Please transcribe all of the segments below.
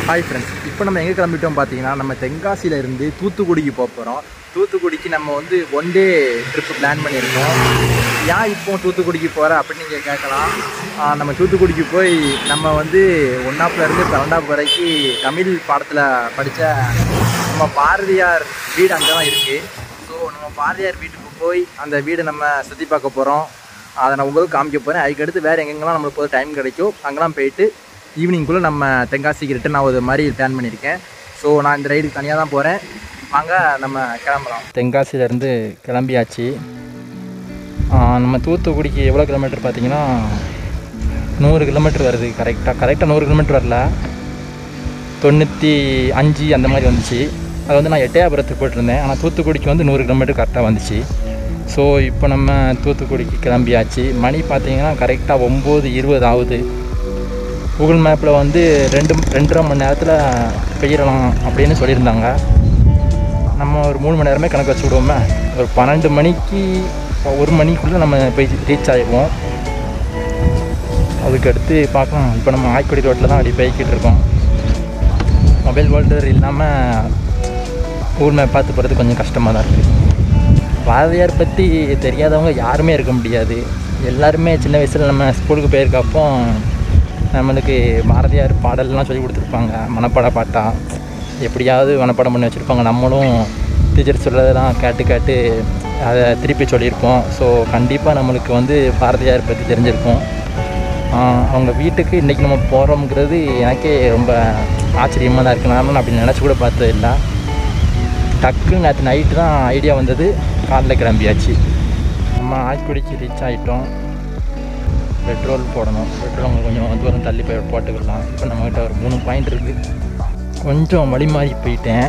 Hi friends, இப்போ நம்ம எங்கே கிளம்பிட்டோம் பார்த்தீங்கன்னா, நம்ம தென்காசியிலேருந்து தூத்துக்குடிக்கு போக போகிறோம். தூத்துக்குடிக்கு நம்ம வந்து ஒன் டே ட்ரிப்பு பிளான் பண்ணியிருக்கோம். ஏன் இப்போ தூத்துக்குடிக்கு போகிற அப்படின்னு நீங்கள் கேட்கலாம். நம்ம தூத்துக்குடிக்கு போய் நம்ம வந்து 1ஆப்லேருந்து 12ஆப் வரைக்கும் தமிழ் பாடத்தில் படித்த நம்ம பாரதியார் வீடு அங்கே தான் இருக்குது. ஸோ நம்ம பாரதியார் வீட்டுக்கு போய் அந்த வீடை நம்ம சுற்றி பார்க்க போகிறோம். அதை நான் உங்களுக்கு காமிக்க போகிறேன். அதுக்கடுத்து வேறு எங்கெங்கெல்லாம் நம்மளுக்கு போய் டைம் கிடைக்கும் அங்கெல்லாம் போயிட்டு ஈவினிங்குள்ளே நம்ம தென்காசிக்கு ரிட்டன் ஆகுது மாதிரி பிளான் பண்ணியிருக்கேன். ஸோ நான் இந்த ரைடுக்கு தனியாக தான் போகிறேன். வாங்க நம்ம கிளம்பலாம். தென்காசியிலேருந்து கிளம்பியாச்சு. நம்ம தூத்துக்குடிக்கு எவ்வளோ கிலோமீட்டர் பார்த்தீங்கன்னா 100 கிலோமீட்டர் வருது. கரெக்டாக 100 கிலோமீட்டர் வரல, 95 அந்த மாதிரி வந்துச்சு. அது வந்து நான் எட்டயபுரத்துக்கு போயிட்டுருந்தேன். ஆனால் தூத்துக்குடிக்கு வந்து 100 கிலோமீட்டர் கரெக்டாக வந்துச்சு. ஸோ இப்போ நம்ம தூத்துக்குடிக்கு கிளம்பியாச்சு. மணி பார்த்தீங்கன்னா கரெக்டாக 9:20 ஆகுது. கூகுள் மேப்பில் வந்து 2.5 மணி நேரத்தில் பெய்யலாம் அப்படின்னு சொல்லியிருந்தாங்க. நம்ம ஒரு 3 மணி நேரமே கணக்கு வச்சு விடுவோமே. ஒரு 12 மணிக்கு 1 மணிக்குள்ளே நம்ம போய் ரீச் ஆகிடுவோம். அதுக்கடுத்து பார்க்கலாம். இப்போ நம்ம ஆய்க்குடி ரோட்டில் தான் அப்படி போய்கிட்டு இருக்கோம். மொபைல் ஹோல்டர் இல்லாமல் கூகுள் மேப் பார்த்து போகிறது கொஞ்சம் கஷ்டமாக தான் இருக்குது. பாரதியார் பற்றி தெரியாதவங்க யாருமே இருக்க முடியாது. எல்லாருமே சின்ன வயசில் நம்ம ஸ்கூலுக்கு போயிருக்கப்போ நம்மளுக்கு பாரதியார் பாடல்லாம் சொல்லி கொடுத்துருப்பாங்க. மனப்பாட பாட்டா எப்படியாவது மனப்பாடம் பண்ணி வச்சுருப்பாங்க. நம்மளும் டீச்சர் சொல்லதெல்லாம் கேட்டு அதை திருப்பி சொல்லியிருப்போம். ஸோ கண்டிப்பாக நம்மளுக்கு வந்து பாரதியார் பற்றி தெரிஞ்சிருக்கும். அவங்க வீட்டுக்கு இன்றைக்கி நம்ம போகிறோங்கிறது எனக்கே ரொம்ப ஆச்சரியமாக தான் இருக்குது. நான் அப்படி நினச்சி கூட பார்த்தது இல்லை. டக்குன்னு நேற்று நைட்டு தான் ஐடியா வந்தது. காலைல கிளம்பியாச்சு. நம்ம ஆய்க்குடிக்கு ரீச் ஆகிட்டோம். பெட்ரோல் போடணும். பெட்ரோல் அவங்க கொஞ்சம் தூரம் தள்ளி போய் போட்டுக்கலாம். இப்போ நம்மகிட்ட ஒரு 3 பாயிண்ட் இருக்குது. கொஞ்சம் வழி மாறி போயிட்டேன்.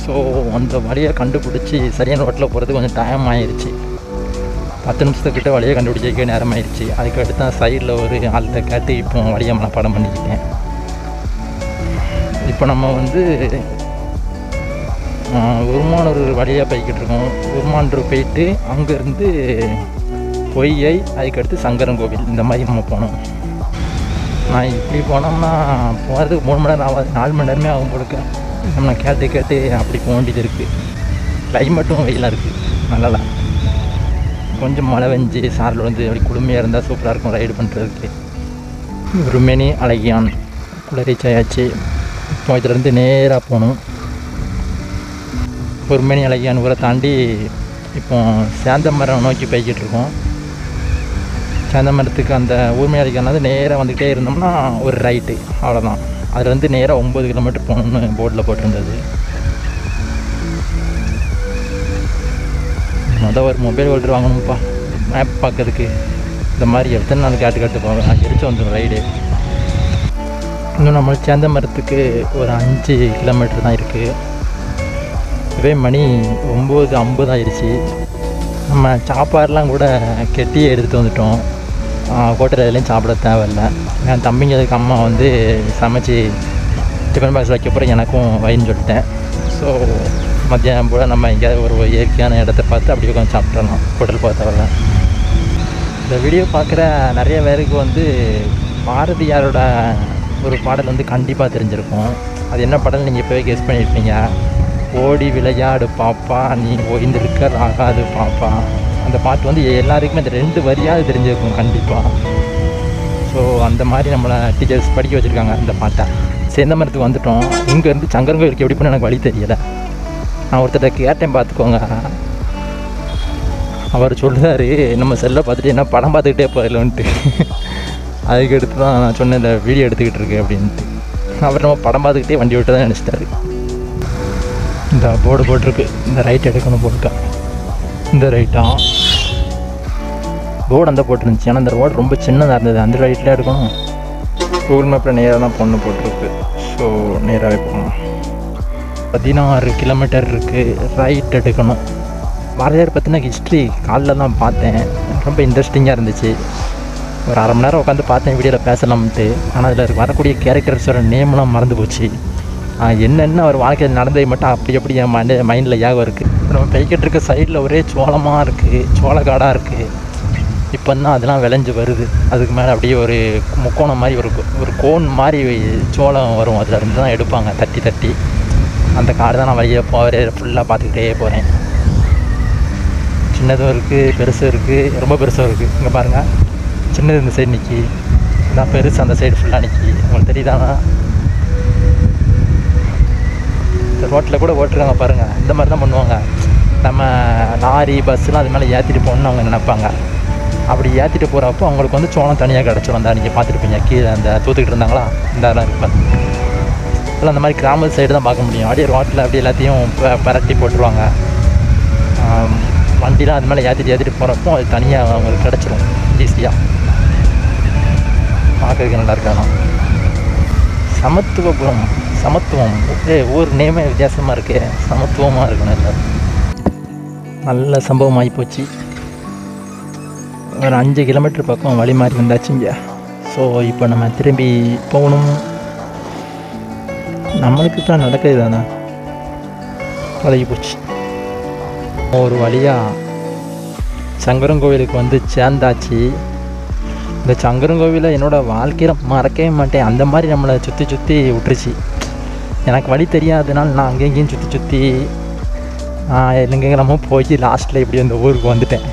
ஸோ அந்த வழியை கண்டுபிடிச்சி சரியான ரோட்டில் போகிறது கொஞ்சம் டைம் ஆயிடுச்சு. 10 நிமிஷத்துக்கிட்ட வழியை கண்டுபிடிச்சிக்க நேரம் ஆயிடுச்சு. அதுக்கு அடுத்து தான் சைடில் ஒரு ஆள்கிட்ட கேட்டு இப்போ வழியை மனப்பாடம் பண்ணிக்கிட்டேன். இப்போ நம்ம வந்து உருமானூர் வழியாக போய்கிட்டு இருக்கோம். உருமானூர் போயிட்டு அங்கேருந்து பொய்யை, அதுக்கடுத்து சங்கரன் கோவில், இந்த மாதிரி நம்ம போனோம். நான் இப்படி போனோம்னா போகிறதுக்கு 3 மணி நேரம் ஆகாது, 4 மணி நேரமே ஆகும் கொடுக்க. நம்ம கேட்டு அப்படி போக வேண்டியது இருக்குது. கிளைமேட்டும் வெயிலாக இருக்குது. நல்லா கொஞ்சம் மழை வெஞ்சு சாரில் வந்து அப்படி குளுமையாக இருந்தால் சூப்பராக இருக்கும் ரைடு பண்ணுறதுக்கு. ருமேனி அழகியான் ரீச் ஆயாச்சு. இப்போ இதிலேருந்து நேராக போகணும். ருமேனி அழகியான் ஊரை தாண்டி இப்போ சேந்தமரம் நோக்கி போய்கிட்டு இருக்கோம். சேந்தமரத்துக்கு அந்த ஊர்மை அடிக்கிறது நேராக வந்துக்கிட்டே இருந்தோம்னா ஒரு ரைட்டு, அவ்வளோதான். அதில் வந்து நேராக 9 கிலோமீட்டர் போகணுன்னு போர்டில் போட்டிருந்தது. மொதல் ஒரு மொபைல் ஹோல்டர் வாங்கணும்ப்பா, மேப் பார்க்கறதுக்கு. இந்த மாதிரி எத்தனை நாள் கேட்டு போவேன், எரிச்சு வந்துடும் ரைடு. இன்னும் நம்ம சேந்தமரத்துக்கு ஒரு 5 கிலோமீட்டர் தான் இருக்குது. இதே மணி 9:50 ஆயிடுச்சு. நம்ம சாப்பாடெலாம் கூட கெட்டியே எடுத்துகிட்டு வந்துட்டோம். ஹோட்டல் எதுலேயும் சாப்பிட தேவையில்லை. என் தம்பிங்களுக்கு அம்மா வந்து சமைச்சி டிஃபன் பாக்ஸ் வைக்க போகிறேன், எனக்கும் வைன்னு சொல்லிட்டேன். ஸோ மத்தியானம் போல் நம்ம எங்கேயாவது ஒரு இயற்கையான இடத்த பார்த்து அப்படி உட்காந்து சாப்பிட்றலாம். ஹோட்டல் போக தேவையில்ல. இந்த வீடியோ பார்க்குற நிறைய பேருக்கு வந்து பாரதியாரோட ஒரு பாடல் வந்து கண்டிப்பாக தெரிஞ்சிருக்கும். அது என்ன பாடல் நீங்கள் இப்போவே கெஸ் பண்ணியிருப்பீங்க. ஓடி விளையாடு பாப்பா நீ ஓய்ந்திருக்க ஆகாது பாப்பா. அந்த பாட்டு வந்து எல்லாருக்குமே அந்த 2 வரியாவது தெரிஞ்சிருக்கும் கண்டிப்பாக. ஸோ அந்த மாதிரி நம்மளை டீச்சர்ஸ் படிக்க வச்சுருக்காங்க அந்த பாட்டை. சேந்தமரத்துக்கு வந்துவிட்டோம். இங்கேருந்து சங்கரன் கோயிலுக்கு எப்படி போனால் எனக்கு வழி தெரியலை. நான் ஒருத்தர் கேட்டேன், பார்த்துக்கோங்க. அவர் சொல்கிறாரு, நம்ம செல்லை பார்த்துட்டு என்ன படம் பார்த்துக்கிட்டே போயிடலான்ட்டு. அதுக்கடுத்து தான் நான் சொன்னேன் இந்த வீடியோ எடுத்துக்கிட்டு இருக்கு அப்படின்ட்டு. அவர் நம்ம படம் பார்த்துக்கிட்டே வண்டி விட்டு தான் நினச்சிட்டாரு. இந்த போர்டு போட்டிருக்கு, இந்த ரைட் எடுக்கணும் போட்டுக்கா. இந்த ரைட்டா ரோடு அந்த போட்டுருந்துச்சு. ஆனால் அந்த ரோடு ரொம்ப சின்னதாக இருந்தது. அந்த ரைட்டில் எடுக்கணும். கூகுள் மேப்பில் நேராக தான் பொண்ணு போட்டிருக்கு. ஸோ நேராகவே போகணும். 16 கிலோமீட்டர் இருக்குது. ரைட் எடுக்கணும். பாரதியார் பற்றின ஹிஸ்ட்ரி காலில் தான் பார்த்தேன். ரொம்ப இன்ட்ரெஸ்டிங்காக இருந்துச்சு. ஒரு 1/2 மணி நேரம் உட்காந்து பார்த்தேன் வீடியோவில் பேசலாம்ட்டு. ஆனால் அதில் வரக்கூடிய கேரக்டர்ஸோட நேம்லாம் மறந்து போச்சு. என்னென்ன அவர் வாழ்க்கையில் நடந்ததை மட்டும் அப்படி என் மைண்டில் ஞாபகம் இருக்குது. நம்ம போய்கிட்டு இருக்க சைடில் ஒரே சோளமாக இருக்குது, சோளக்காடாக இருக்குது. இப்போ தான் அதெல்லாம் விளைஞ்சி வருது. அதுக்கு மேலே அப்படியே ஒரு முக்கோணம் மாதிரி ஒரு கோன் மாதிரி சோளம் வரும். அதில் இருந்து தான் எடுப்பாங்க தட்டி தட்டி. அந்த காடு தான் நான் வழியாக போகிற ஃபுல்லாக பார்த்துக்கிட்டே போகிறேன். சின்னதும் இருக்குது, பெருசும் இருக்குது, ரொம்ப பெருசும் இருக்குது. இங்கே பாருங்கள், சின்னது இந்த சைடு நிற்கி, நான் பெருசு அந்த சைடு ஃபுல்லாக நிற்கி. உங்களுக்கு தெரியுதாண்ணா? இந்த ரோட்டில் கூட ஓட்டுருக்காங்க பாருங்கள். இந்த மாதிரி தான் பண்ணுவாங்க. நம்ம லாரி பஸ்ஸுலாம் அது மேலே ஏற்றிட்டு போகணுன்னு அவங்க நினைப்பாங்க. அப்படி ஏற்றிட்டு போகிறப்போ அவங்களுக்கு வந்து சோளம் தனியாக கிடச்சிரும். அந்த நீங்கள் பார்த்துருப்பீங்க, கீழே அந்த தூத்துக்கிட்டு இருந்தாங்களா, இந்த அதெல்லாம் இருப்பாங்க. இல்லை அந்த மாதிரி கிராம சைடு தான் பார்க்க முடியும். அப்படியே ரோட்டில் அப்படி எல்லாத்தையும் பரட்டி போட்டுருவாங்க. வண்டிலாம் அது மேலே ஏற்றிட்டு போகிறப்போ அது தனியாக அவங்களுக்கு கிடச்சிரும் ஈஸியாக. பார்க்குறதுக்கு நல்லா இருக்காண்ணா. சமத்துவபுரம், சமத்துவம். ஊர் நேமே வித்தியாசமாக இருக்கு. சமத்துவமாக இருக்கணும் எல்லோரும். நல்ல சம்பவம் ஆகி போச்சு. ஒரு 5 கிலோமீட்டர் பக்கம் வழி மாறி வந்தாச்சுங்க. ஸோ இப்போ நம்ம திரும்பி போகணும். நம்மளுக்கு தான் நடக்குது தானே, பழகி போச்சு. ஒரு வழியாக சங்கரங்கோவிலுக்கு வந்து சேர்ந்தாச்சு. இந்த சங்கரங்கோவிலை என்னோடய வாழ்க்கையில் மறக்கவே மாட்டேன். அந்த மாதிரி நம்மளை சுற்றி விட்டுருச்சு. எனக்கு வழி தெரியாததுனால நான் அங்கேயும் சுற்றி எங்கெங்கெல்லாமோ போய் லாஸ்ட்டில் இப்படி இந்த ஊருக்கு வந்துட்டேன்.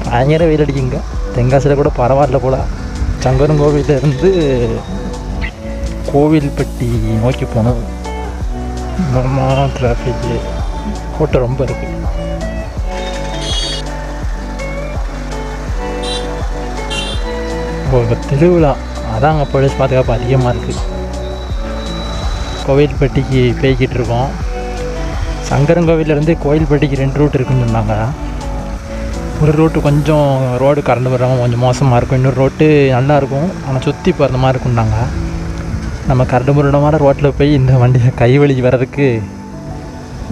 பயங்கர வெயில் அடிக்குங்க. தென்காசியில் கூட பரவாயில்ல போல். சங்கரங்கோவிலேருந்து கோவில்பட்டி நோக்கி போனோம். டிராஃபிக் கூட்டம் ரொம்ப இருக்குது. இப்போ திருவிழா அதான் அங்கே போலீஸ் பாதுகாப்பு அதிகமாக இருக்குது. கோவில்பட்டிக்கு போய்கிட்டு இருக்கோம். சங்கரங்கோவிலேருந்து கோவில்பட்டிக்கு 2 ரூட் இருக்குன்னு சொன்னாங்க. ஒரு ரூட்டு கொஞ்சம் ரோடு கரண்டு வர்றவங்க கொஞ்சம் மோசமாக இருக்கும். இன்னொரு ரோட்டு நல்லாயிருக்கும், ஆனால் சுற்றி போகிற மாதிரி இருக்குன்னாங்க. நம்ம கரண்டு முருடமான ரோட்டில் போய் இந்த வண்டியை கைவழி வர்றதுக்கு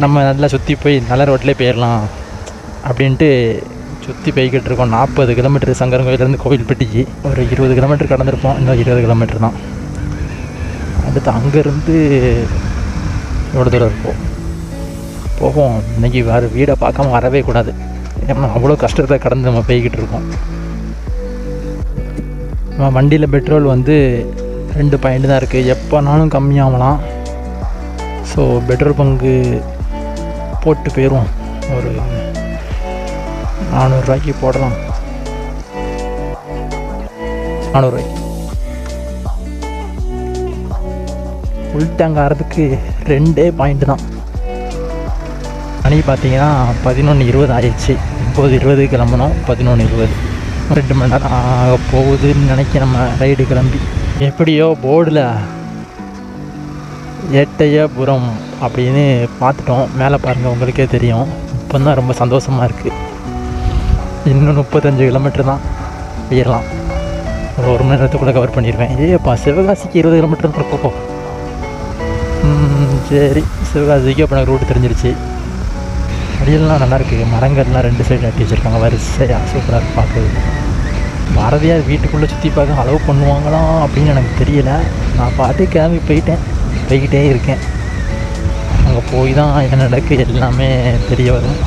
நம்ம நல்லா சுற்றி போய் நல்ல ரோட்டிலே போயிடலாம் அப்படின்ட்டு சுற்றி போய்கிட்டு இருக்கோம். 40 கிலோமீட்டர் சங்கரங்கோவிலேருந்து கோவில்பட்டிக்கு. ஒரு 20 கிலோமீட்டர் கடந்திருப்போம். இன்னும் 20 கிலோமீட்டர் தான். அடுத்து அங்கேருந்து எவ்வளோ தூரம் இருக்கும் போவோம். இன்றைக்கி வேறு வீடை பார்க்காம வரவே கூடாது. ஏன்னா அவ்வளோ கஷ்டத்தை கடந்து நம்ம போய்கிட்டு இருக்கோம். நம்ம வண்டியில் பெட்ரோல் வந்து 2 பாயிண்ட் தான் இருக்குது. எப்போனாலும் கம்மியாகலாம். ஸோ பெட்ரோல் பங்கு போட்டு போயிடுவோம். ஒரு 400 ரூபாய்க்கு போடலாம். 400 ரூபாய்க்கு ஃபுல் டேங்க் ஆகிறதுக்கு 2 பாயிண்ட் தான். மணி பார்த்தீங்கன்னா 11:20 ஆயிடுச்சு. 9:20 கிளம்பணும். 11:20, 2 மணி நேரம் ஆக போகுதுன்னு நினைக்க நம்ம ரைடு கிளம்பி. எப்படியோ போர்டில் எட்டயபுரம் அப்படின்னு பார்த்துட்டோம். மேலே பாருங்கள், உங்களுக்கே தெரியும். இப்போ தான் ரொம்ப சந்தோஷமாக இருக்குது. இன்னும் 35 கிலோமீட்டர் தான் போயிடலாம். ஒரு 1 மணி நேரத்துக்குள்ளே கவர் பண்ணிடுவேன். ஏப்பா சிவகாசிக்கு 20 கிலோமீட்டர் இருக்கப்போ. சரி, சிவகாசிக்கு அப்போ எனக்கு ரூட்டு தெரிஞ்சிருச்சு. வழியெல்லாம் நல்லாயிருக்கு. மரங்கள்லாம் 2 சைடு நட்டி வச்சுருக்காங்க வரிசையாக. சூப்பராக இருக்குது பார்க்குறது. பாரதியார் வீட்டுக்குள்ளே சுற்றி பார்க்க அலோவ் பண்ணுவாங்களாம் அப்படின்னு எனக்கு தெரியலை. நான் பாட்டு கிளம்பி போய்கிட்டே இருக்கேன். அங்கே போய் தான் என்ன நடக்கு எல்லாமே தெரிய வரும்.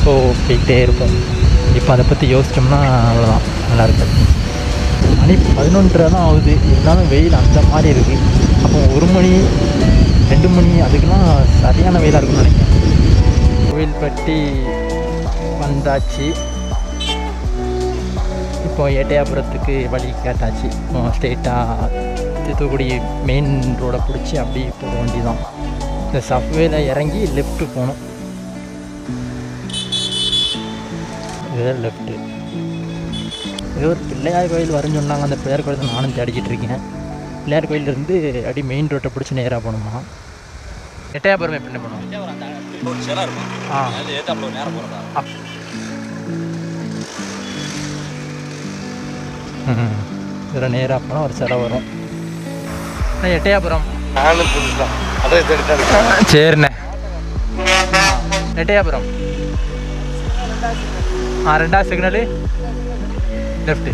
ஸோ போய்கிட்டே இருப்போம். இப்போ அதை பற்றி யோசித்தோம்னா அவ்வளோதான், நல்லாயிருக்கு. மணி 11:30 தான் ஆகுது. இருந்தாலும் வெயில் அந்த மாதிரி இருக்குது. அப்போ 1 மணி 2 மணி அதுக்கெல்லாம் சரியான வெயிலாக இருக்குன்னு நினைக்கிறேன். கோவில்பட்டி வந்தாச்சு. இப்போ எட்டயபுரத்துக்கு வழி கேட்டாச்சு. ஸ்ட்ரெயிட்டாக தூத்துக்குடி மெயின் ரோடை பிடிச்சி அப்படி போக வேண்டி தான். இந்த சப்வேல இறங்கி லெஃப்ட்டு போகணும். இதுதான் லெஃப்ட்டு. ஏதோ ஒரு பிள்ளையார் கோயில் வரும்னு சொன்னாங்க. அந்த பிள்ளையார் கோயில் தான் நானும் தேடிக்கிட்டு இருக்கேன். பிள்ளையார் கோயிலேருந்து அப்படி மெயின் ரோட்டை பிடிச்சி நேராக போகணுமா? எட்டயபுரம் எப்படி பண்ணுவோம்? இதில் நேராக போனால் ஒரு சிலை வரும். எட்டயபுரம் சரிண்ணே. எட்டயபுரம் 2வது சிக்னலு லெஃப்ட்டு.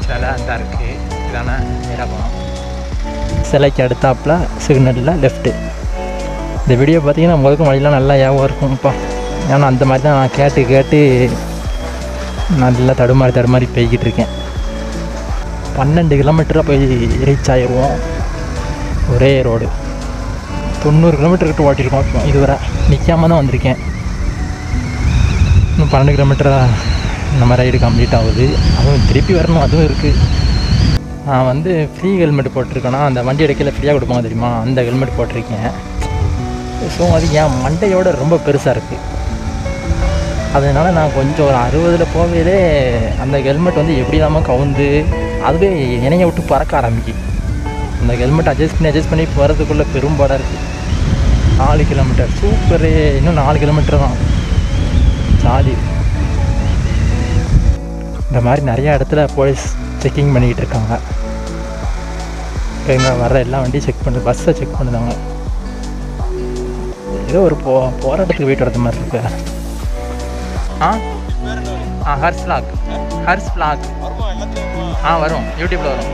சிலை அந்த இருக்குது. இதானே நேராக போகணும். சிலைக்கு அடுத்தாப்பில் சிக்னலில் லெஃப்ட்டு. இந்த வீடியோ பார்த்தீங்கன்னா உங்களுக்கும் வழியெலாம் நல்லா ஞாபகம் இருக்கும்ப்பா. ஏன்னா அந்த மாதிரி தான் நான் கேட்டு நல்லா தடுமாறி போய்கிட்டு இருக்கேன். 12 கிலோமீட்டராக போய் ரீச் ஆகிடுவோம். ஒரே ரோடு 90 கிலோமீட்டர்கிட்ட ஓட்டியிருக்கோம். இதுவரை நிற்காம தான் வந்திருக்கேன். இன்னும் 12 கிலோமீட்டராக நம்ம ரைடு கம்ப்ளீட் ஆகுது. அதுவும் திருப்பி வரணும், அதுவும் இருக்குது. நான் வந்து ஃப்ரீ ஹெல்மெட் போட்டிருக்கேன்னா, அந்த வண்டி எடுக்கல ஃப்ரீயாக கொடுப்பாங்க தெரியுமா, அந்த ஹெல்மெட் போட்டிருக்கேன். ஸோ அது என் மண்டையோட ரொம்ப பெருசாக இருக்குது. அதனால் நான் கொஞ்சம் ஒரு 60 போகையிலே அந்த ஹெல்மெட் வந்து எப்படி இல்லாமல் கவுந்து அதுவே இணைய விட்டு பறக்க ஆரம்பிக்கும். அந்த ஹெல்மெட் அட்ஜஸ்ட் பண்ணி போகிறதுக்குள்ளே பெரும்பாடாக இருக்குது. 4 கிலோமீட்டர் சூப்பரு. இன்னும் 4 கிலோமீட்டர் தான். ஜாலி. இந்த மாதிரி நிறையா இடத்துல போலீஸ் செக்கிங் பண்ணிக்கிட்டு இருக்காங்க. எங்கே வர்ற எல்லா வண்டியும் செக் பண்ணு, பஸ்ஸை செக் பண்ணுதாங்க. ஏதோ ஒரு போராட்டத்துக்கு போயிட்டு வரது மாதிரி இருக்கு. ஹர்ஸ் பிளாக் வரும், யூடியூப்பில் வரும்.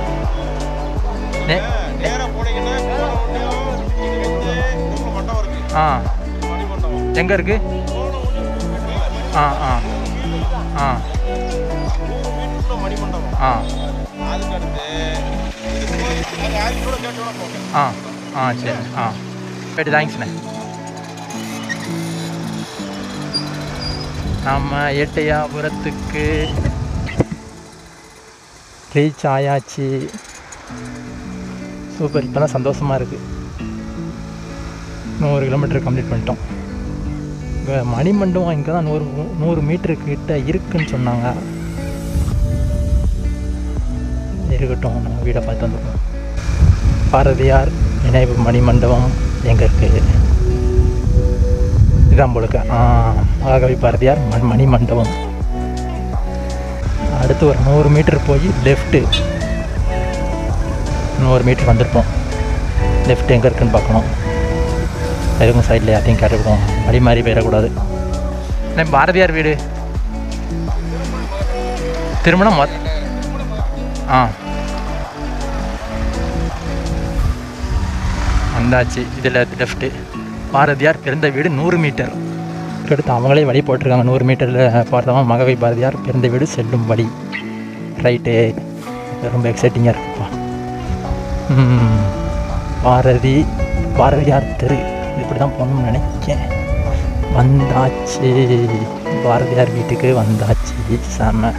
எங்கே இருக்கு? சரி. போய்ட்டு தேங்க்ஸ்ண்ணே. நம்ம எட்டயாபுரத்துக்கு ரீச் ஆயாச்சு. சூப்பர். இப்போ தான் சந்தோஷமாக இருக்குது. 100 கிலோமீட்டர் கம்ப்ளீட் பண்ணிட்டோம். இங்கே மணிமண்டபம் இங்கே தான் 100 மீட்டருக்கிட்ட இருக்குன்னு சொன்னாங்க. இருக்கட்டும், நம்ம வீடை பார்த்து வந்துடுவோம். பாரதியார் நினைவு மணிமண்டபம் எங்கே இருக்குது? இதான் போலுக்க. மகாகவி பாரதியார் மணிமண்டபம். அடுத்து ஒரு 100 மீட்டர் போய் லெஃப்ட்டு. 100 மீட்டர் வந்திருப்போம். லெஃப்ட் எங்கே இருக்குன்னு பார்க்கணும். எதுவும் சைடில் யாரையும் கேட்டுருக்கோம். வழி மாதிரி போயிடக்கூடாது. பாரதியார் வீடு திருமணம் வந்தாச்சு. இதில் லெஃப்ட்டு. பாரதியார் பிறந்த வீடு 100 மீட்டர். அடுத்து அவங்களே வழி போட்டிருக்காங்க. 100 மீட்டரில் பார்த்தவங்க மகாகவி பாரதியார் பிறந்த வீடு செல்லும் வழி. ரைட்டு. ரொம்ப எக்ஸைட்டிங்காக இருக்குப்பா. பாரதியார் தெரு இப்படி தான் போகணும்னு நினைக்கேன். வந்தாச்சு. பாரதியார் வீட்டுக்கு வந்தாச்சு. செம.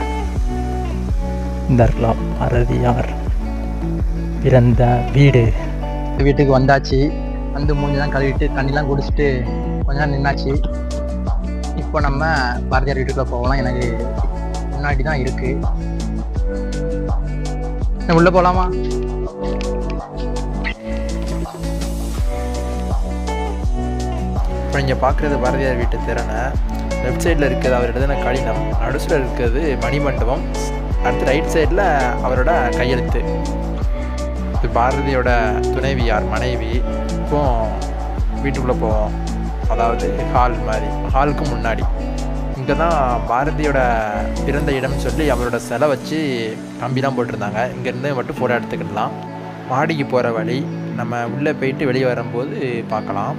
இந்த இருக்கலாம் பாரதியார் பிறந்த வீடு. வீட்டுக்கு வந்தாச்சு. வந்து மூஞ்சி தான் கழுவிட்டு தண்ணிலாம் குடிச்சிட்டு கொஞ்ச நேரம் நின்னாச்சு. இப்போ நம்ம பாரதியார் வீட்டுக்குள்ளே போகலாம். எனக்கு முன்னாடி தான் இருக்குது. உள்ளே போகலாமா? இப்போ நீங்கள் பார்க்குறது பாரதியார் வீட்டு திறனை. லெஃப்ட் சைடில் இருக்கிறது அவர் எழுதின கடிதம், நடுசில் இருக்கிறது மணிமண்டபம், அடுத்து ரைட் சைடில் அவரோட கையெழுத்து. இது பாரதியோட துணைவியார் மனைவி. இப்போ வீட்டுக்குள்ளே போவோம். அதாவது ஹால் மாதிரி. ஹாலுக்கு முன்னாடி இங்கே தான் பாரதியோட பிறந்த இடம்னு சொல்லி அவரோட சிலை வச்சு கம்பிலாம் போட்டிருந்தாங்க. இங்கேருந்து மட்டும் ஃபோட்டோ எடுத்துக்கிடலாம். மாடிக்கு போகிற வழி. நம்ம உள்ளே போயிட்டு வெளியே வரும்போது பார்க்கலாம்.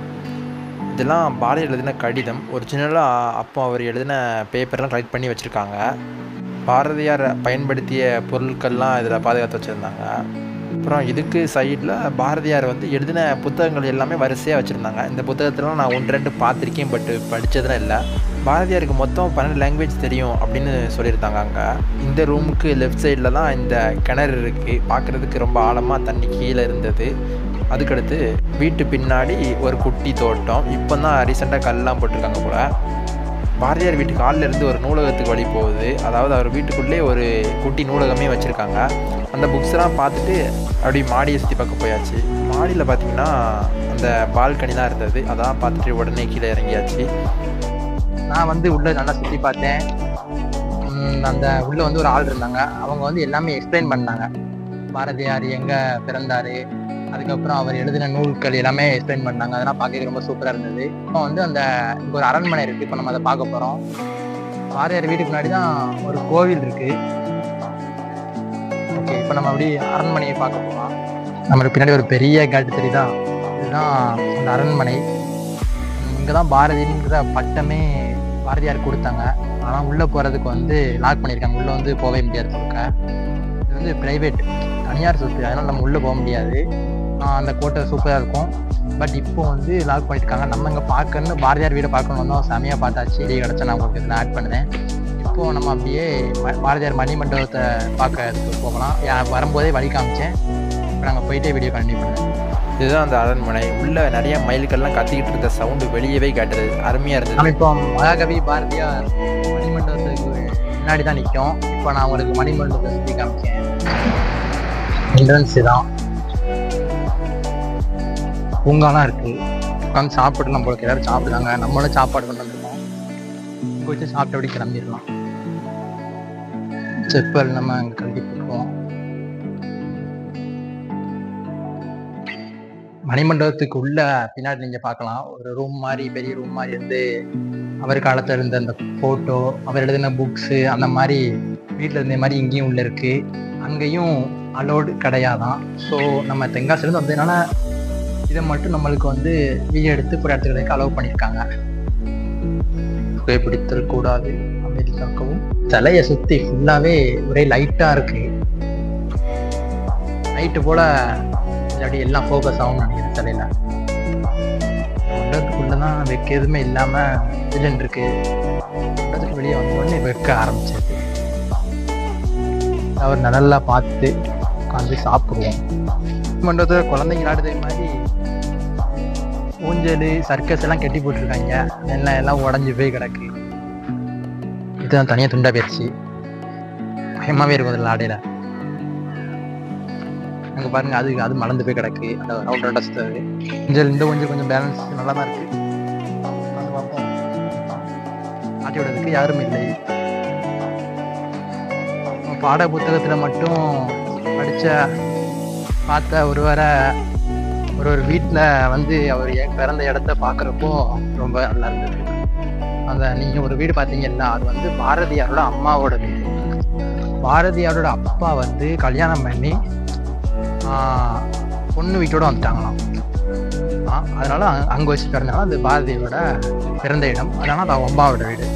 இதெல்லாம் பாரதி எழுதின கடிதம். ஒரிஜினலாக அப்போ அவர் எழுதின பேப்பர்லாம் கலெக்ட் பண்ணி வச்சுருக்காங்க. பாரதியார் பயன்படுத்திய பொருட்கள்லாம் இதில் பாதுகாத்து வச்சுருந்தாங்க. அப்புறம் இதுக்கு சைடில் பாரதியார் வந்து எழுதின புத்தகங்கள் எல்லாமே வரிசையாக வச்சுருந்தாங்க. இந்த புத்தகத்திலாம் நான் 1-2 பார்த்துருக்கேன், பட் படித்ததுலாம் இல்லை. பாரதியாருக்கு மொத்தம் 12 லாங்குவேஜ் தெரியும் அப்படின்னு சொல்லியிருந்தாங்க. அங்கே இந்த ரூமுக்கு லெஃப்ட் சைடில் தான் இந்த கிணறு இருக்குது. பார்க்குறதுக்கு ரொம்ப ஆழமாக தண்ணி கீழே இருந்தது. அதுக்கடுத்து வீட்டு பின்னாடி ஒரு குட்டி தோட்டம். இப்போ தான் ரீசெண்டாக கல்லாம் போட்டிருக்காங்க போல். பாரதியார் வீட்டுக்கு காலில் இருந்து ஒரு நூலகத்துக்கு வழி போகுது. அதாவது அவர் வீட்டுக்குள்ளே ஒரு குட்டி நூலகமே வச்சுருக்காங்க. அந்த புக்ஸ்லாம் பார்த்துட்டு அப்படி மாடியை சுற்றி பார்க்க போயாச்சு. மாடியில் பார்த்திங்கன்னா அந்த பால்கனி இருந்தது. அதான் பார்த்துட்டு உடனே கீழே இறங்கியாச்சு. நான் வந்து உள்ளே நல்லா சுற்றி பார்த்தேன். அந்த உள்ளே வந்து ஒரு ஆள் இருந்தாங்க. அவங்க வந்து எல்லாமே எக்ஸ்பிளைன் பண்ணாங்க. பாரதியார் எங்கே பிறந்தார், அதுக்கப்புறம் அவர் எழுதின நூல்கள் எல்லாமே எக்ஸ்பிளைன் பண்ணாங்க. அதெல்லாம் பார்க்க ரொம்ப சூப்பராக இருந்தது. இப்போ வந்து அந்த இங்கே ஒரு அரண்மனை இருக்குது. இப்போ நம்ம அதை பார்க்க போகிறோம். பாரதியார் வீட்டுக்கு முன்னாடி தான் ஒரு கோவில் இருக்குது. ஓகே, இப்போ நம்ம அப்படி அரண்மனையை பார்க்க போகலாம். நம்மளுக்கு பின்னாடி ஒரு பெரிய கேட்டு தெரியுதா? இதுதான் அந்த அரண்மனை. இங்கே தான் பாரதிங்கிற பட்டமே பாரதியார் கொடுத்தாங்க. ஆனால் உள்ளே போகிறதுக்கு வந்து லாக் பண்ணியிருக்காங்க. உள்ளே வந்து போகவே முடியாது கொடுக்க. இது வந்து ப்ரைவேட் தனியார் சொத்து, அதனால் நம்ம உள்ளே போக முடியாது. அந்த கோட்டை சூப்பராக இருக்கும். பட் இப்போ வந்து லாக் பண்ணியிருக்காங்க. நம்ம இங்கே பார்க்கணுன்னு பாரதியார் வீடை பார்க்கணும் வந்தோம். செமையாக பார்த்தாச்சு. இடையே கிடச்சா நான் உங்களுக்கு இதில் ஆட் பண்ணுவேன். இப்போது நம்ம அப்படியே பாரதியார் மணிமண்டபத்தை பார்க்க போகலாம். வரும்போதே வழி காமிச்சேன். இப்போ நாங்கள் போயிட்டே வீடியோ கண்டினியூ பண்ணுவேன். இதுதான் அந்த அரண்மனை. உள்ளே நிறைய மயில்கள்லாம் கத்திக்கிட்டு இருந்த சவுண்டு வெளியவே கேட்டது. அருமையாக இருந்தது. நம்ம இப்போ மகாகவி பாரதியார் மணிமண்டபத்துக்கு முன்னாடி தான் நிற்கும். இப்போ நான் உங்களுக்கு மணிமண்டபத்தை சுற்றி காமிச்சேன். என்ட்ரன்ஸ் தான். பூங்காலாம் இருக்குது. உட்காந்து சாப்பிட்டு நம்மளுக்கு எல்லாரும் சாப்பிடுறாங்க. நம்மளும் சாப்பாடு கொண்டு வந்துருக்கோம். இங்கே வச்சு சாப்பிட்டு அப்படி கிளம்பிடலாம். செப்பல் நம்ம அங்கே கல்வி போட்டுருவோம். மணிமண்டபத்துக்கு உள்ள பின்னாடி நீங்கள் பார்க்கலாம். ஒரு ரூம் மாதிரி, பெரிய ரூம் மாதிரி இருந்து அவர் காலத்தில் இருந்த அந்த ஃபோட்டோ, அவர் எழுதின புக்ஸு, அந்த மாதிரி வீட்டில் இருந்த மாதிரி இங்கேயும் உள்ள இருக்குது. அங்கேயும் அலோடு கிடையாதான். ஸோ நம்ம தென்காசிலேருந்து வந்ததுனால இதை மட்டும் நம்மளுக்கு வந்து வீடியோ எடுத்து ஒரு இடத்துக்கு அலோவ் பண்ணியிருக்காங்க. புகைப்பிடித்தல் கூடாது, அமைதி காக்கவும். சிலையை சுற்றி ஃபுல்லாகவே ஒரே லைட்டாக இருக்குது. லைட்டு போல் அப்படி எல்லாம் ஃபோக்கஸ் ஆகும்னு நினைக்கிறேன் சிலையில். மண்டபத்துக்குள்ளே தான் வைக்க எதுவுமே இல்லாமல் வில்லன் இருக்கு. மண்டபத்துக்கு வெளியே வந்த உடனே வைக்க ஆரம்பிச்சது. அவர் நல்லா பார்த்து உட்காந்து சாப்பிடுவோம். மண்டபத்தில் குழந்தைங்க ஆடுதே மாதிரி ஊஞ்சல் சர்க்கஸ் எல்லாம் கட்டி போட்டிருக்காங்க. எல்லாம் உடஞ்சி போய் கிடக்கு. இதுதான் தனியாக துண்டா போயிடுச்சு. பயமாகவே இருக்கும் அதில் ஆடையில். அங்கே பாருங்க, அது மலர்ந்து போய் கிடக்கு. அந்த ரவுண்ட் ரவுண்டாக சுற்றுறது ஊஞ்சல். இந்த ஊஞ்சல் கொஞ்சம் பேலன்ஸ் நல்லா தான் இருக்கு. அது பார்ப்போம். ஆட்டி விடுறதுக்கு யாரும் இல்லை. பாட புத்தகத்தில் மட்டும் பார்த்த ஒரு வீட்டில் வந்து அவர் பிறந்த இடத்த பார்க்குறப்போ ரொம்ப நல்லா இருந்தது. அந்த நீங்கள் ஒரு வீடு பார்த்தீங்கன்னா அது வந்து பாரதியாரோட அம்மாவோட வீடு. பாரதியாரோட அப்பா வந்து கல்யாணம் பண்ணி பொண்ணு வீட்டோட வந்துட்டாங்களாம். அதனால அங்கே வச்சு பிறந்தாலும் அது பாரதியோட பிறந்த இடம். அதனால அது அம்மாவோட வீடு.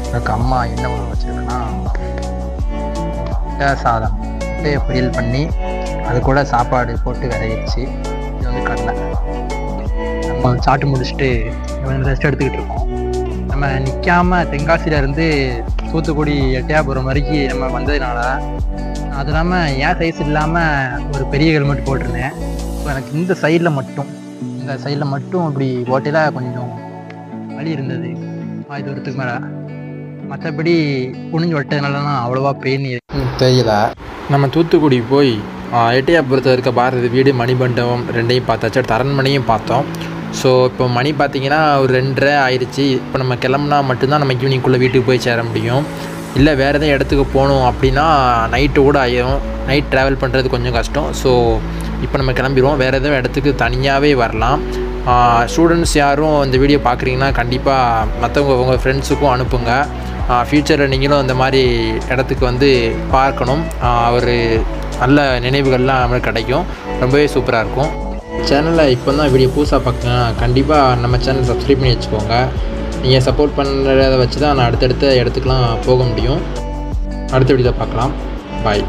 எனக்கு அம்மா என்ன உணவு வச்சுருக்கேன்னா சாதம், முட்டையை பொரியல் பண்ணி அது கூட சாப்பாடு போட்டு விளையிடுச்சு. இது வந்து கடலை. நம்ம சாப்பிட்டு முடிச்சுட்டு ரெஸ்ட் எடுத்துக்கிட்டு இருக்கோம். நம்ம நிற்காம தென்காசியிலேருந்து தூத்துக்குடி எட்டயாபுரம் வரைக்கும் நம்ம வந்ததுனால அது இல்லாமல் என் சைஸ் இல்லாமல் ஒரு பெரிய ஹெல்மெட் போட்டிருந்தேன். ஸோ எனக்கு இந்த சைடில் மட்டும் இப்படி ஓட்டையில் கொஞ்சம் வலி இருந்தது இது ஒருத்துக்கு மேலே. மற்றபடி புனிஞ்சு விட்டதுனாலலாம் அவ்வளோவா பெயின் தெரியல. நம்ம தூத்துக்குடி போய் எட்டயாபுரத்தில் இருக்க பாரதி வீடு, மணிமண்டபம் ரெண்டையும் பார்த்தாச்சு. அடுத்த அரண்மனையும் பார்த்தோம். ஸோ இப்போ மணி பார்த்திங்கன்னா ஒரு 2:30 ஆயிடுச்சு. இப்போ நம்ம கிளம்புனா மட்டும்தான் நம்ம ஈவினிங்குள்ளே வீட்டுக்கு போய் சேர முடியும். இல்லை வேறு எதாவது இடத்துக்கு போகணும் அப்படின்னா நைட்டு கூட ஆயிரும். நைட் ட்ராவல் பண்ணுறது கொஞ்சம் கஷ்டம். ஸோ இப்போ நம்ம கிளம்பிடுவோம். வேறு எதுவும் இடத்துக்கு தனியாகவே வரலாம். ஸ்டூடெண்ட்ஸ் யாரும் இந்த வீடியோ பார்க்குறீங்கன்னா கண்டிப்பாக மற்றவங்க உங்கள் ஃப்ரெண்ட்ஸுக்கும் அனுப்புங்க. ஃப்யூச்சரில் நீங்களும் இந்த மாதிரி இடத்துக்கு வந்து பார்க்கணும். ஒரு நல்ல நினைவுகள்லாம் நம்மளுக்கு கிடைக்கும். ரொம்பவே சூப்பராக இருக்கும். சேனலில் இப்போ தான் வீடியோ புதுசாக பார்க்குறேன். கண்டிப்பாக நம்ம சேனல் சப்ஸ்கிரைப் பண்ணி வச்சுக்கோங்க. நீங்கள் சப்போர்ட் பண்ணுறத வச்சு தான் நான் அடுத்தடுத்த இடத்துக்குலாம் போக முடியும். அடுத்த வீடியோவில் பார்க்கலாம். பாய்.